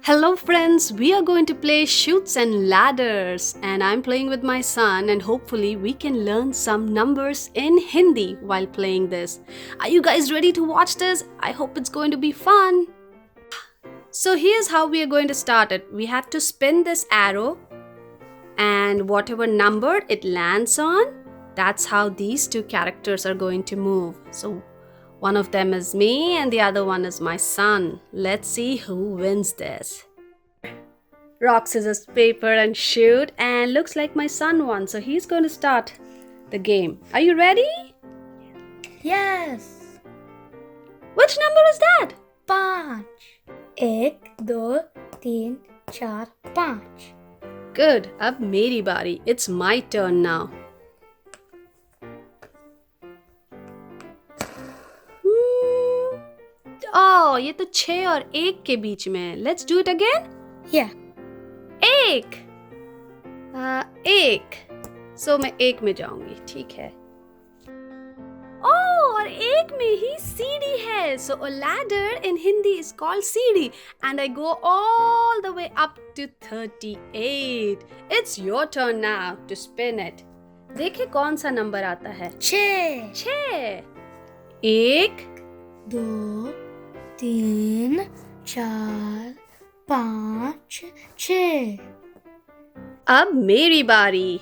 Hello friends, we are going to play Shoots and Ladders and I'm playing with my son and hopefully we can learn some numbers in Hindi while playing this. Are you guys ready to watch this? I hope it's going to be fun. So here's how we are going to start it. We have to spin this arrow and whatever number it lands on, that's how these two characters are going to move. So one of them is me and the other one is my son. Let's see who wins this. Rock, scissors, paper and shoot, and looks like my son won. So he's going to start the game. Are you ready? Yes. Which number is that? 5 1 2 3 4 5 Good. Ab meri bari. It's my turn now. Oh, ये तो 6 और 1 के बीच में है. Let's do it again. Yeah. 1 1 So मैं 1 में जाऊंगी. ठीक है. Oh, और 1 में ही सीढ़ी है. So a ladder in Hindi is called सीढ़ी. And I go all the way up to 38. It's your turn now to spin it. देखिए कौन सा नंबर आता है. 6 6 1 2 3 4 5 6 अब मेरी बारी.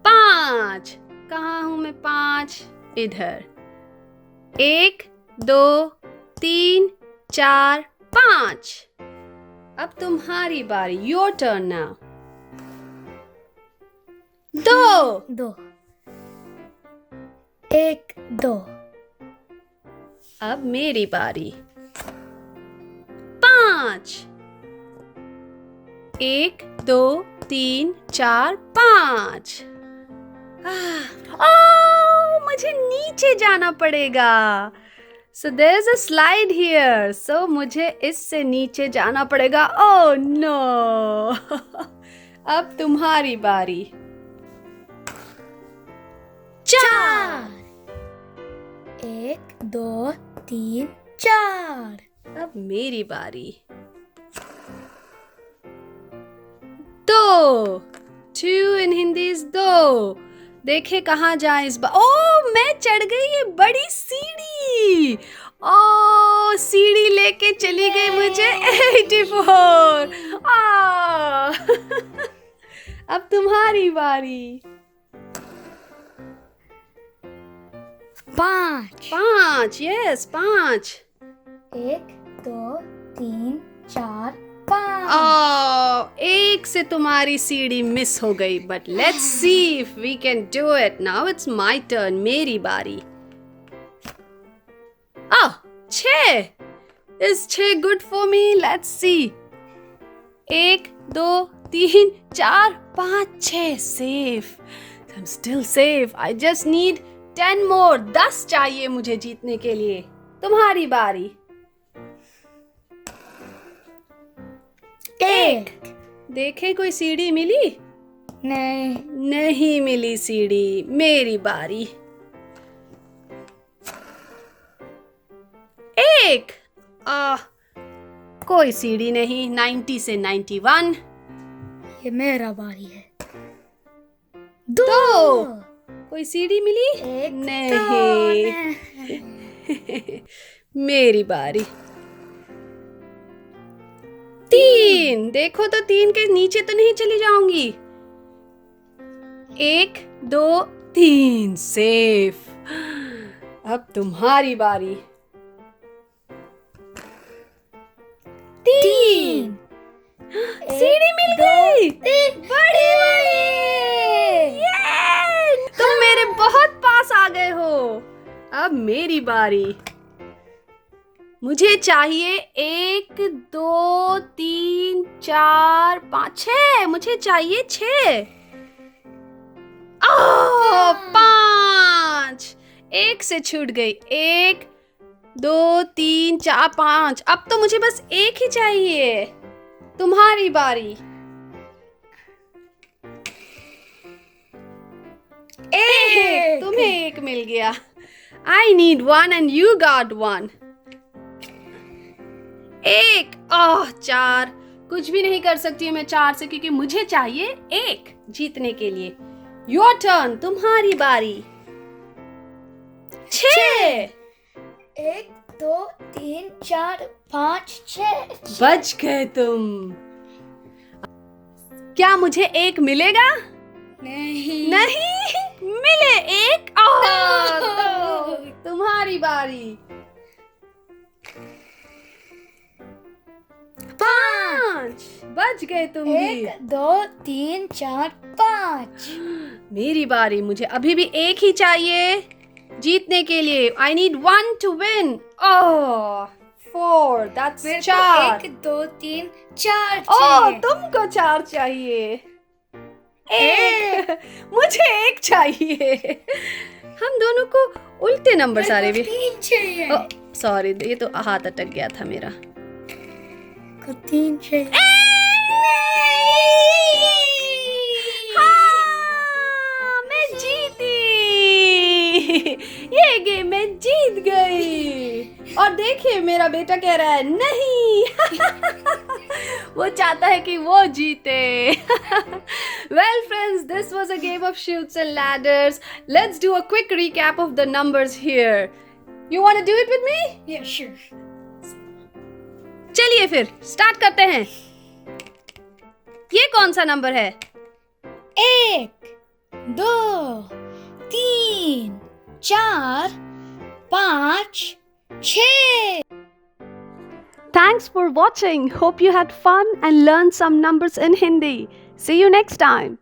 5 कहाँ हूं मैं. 5 इधर. 1 2 3 4 5 अब तुम्हारी बारी. Your turn now. 2 2 1 2 अब मेरी बारी. 5 1 2 3 4 5 मुझे नीचे जाना पड़ेगा. So there's a slide here. So मुझे इससे नीचे जाना पड़ेगा. Oh no. अब तुम्हारी बारी. 4 1 2 3 4 अब मेरी बारी. 2 2 in Hindi is 2. देखे कहाँ जाए इस बार. ओ मैं चढ़ गई ये बड़ी सीढ़ी. ओ सीढ़ी लेके चली गई मुझे 84. अब तुम्हारी बारी. 5 5 यस 5 1 2 3 4 5 एक से तुम्हारी सीढ़ी मिस हो गई. But let's see if we can do it. Now it's my turn. मेरी बारी. 6 is 6 good for me. Let's see. 1 2 3 4 5 6 safe. I am still safe. I just need 10 more. 10 चाहिए मुझे जीतने के लिए. तुम्हारी बारी. 1 देखे कोई सीढ़ी मिली. नहीं मिली सीढ़ी. मेरी बारी. 1 कोई सीढ़ी नहीं. 90 से 91. ये मेरा बारी है. 2 कोई सीढ़ी मिली. नहीं मेरी बारी. 3 देखो तो 3 के नीचे तो नहीं चली जाऊंगी. 1 2 3 सेफ. अब तुम्हारी बारी. 3 सीढ़ी मिल गई. बड़ी वाली. तुम मेरे बहुत पास आ गए हो. अब मेरी बारी. मुझे चाहिए 1 2 3 4 5 6. मुझे चाहिए 6. 5 1 से छूट गई. 1 2 3 4 5 अब तो मुझे बस 1 ही चाहिए. तुम्हारी बारी. 1 तुम्हें 1 मिल गया. I need 1 and you got 1. एक। ओह 4। कुछ भी नहीं कर सकती हूँ मैं 4 से, क्योंकि मुझे चाहिए 1 जीतने के लिए। योर टर्न, तुम्हारी बारी। 6। 1 2 3 4 5 6। बच गए तुम। क्या मुझे 1 मिलेगा? नहीं। नहीं मिले 1। तो तुम्हारी बारी। 5। बच गए तुम भी। 1 2 3 4 5। मेरी बारी। मुझे अभी भी 1 ही चाहिए जीतने के लिए। I need 1 to win. Oh, 4. That's 4. 1 2 3 4 Oh, तुमको 4 चाहिए। 1। मुझे 1 चाहिए। हम दोनों को उल्टे नंबर सारे भी। 3 चाहिए। सॉरी, ये तो हाथ अटक गया था मेरा। को 3 चाहिए। हाँ, मैं जीती। ये गेम मैं जीत गई। और देखिए मेरा बेटा कह रहा है नहीं। वो चाहता है कि वो जीते। Well friends, this was a game of shoots and ladders. Let's do a quick recap of the numbers here. You want to do it with me? Yeah, sure. चलिए फिर स्टार्ट करते हैं। ये कौन सा नंबर है? 1 2 3 4 5 6। Thanks for watching. Hope you had fun and learned some numbers in Hindi. See you next time.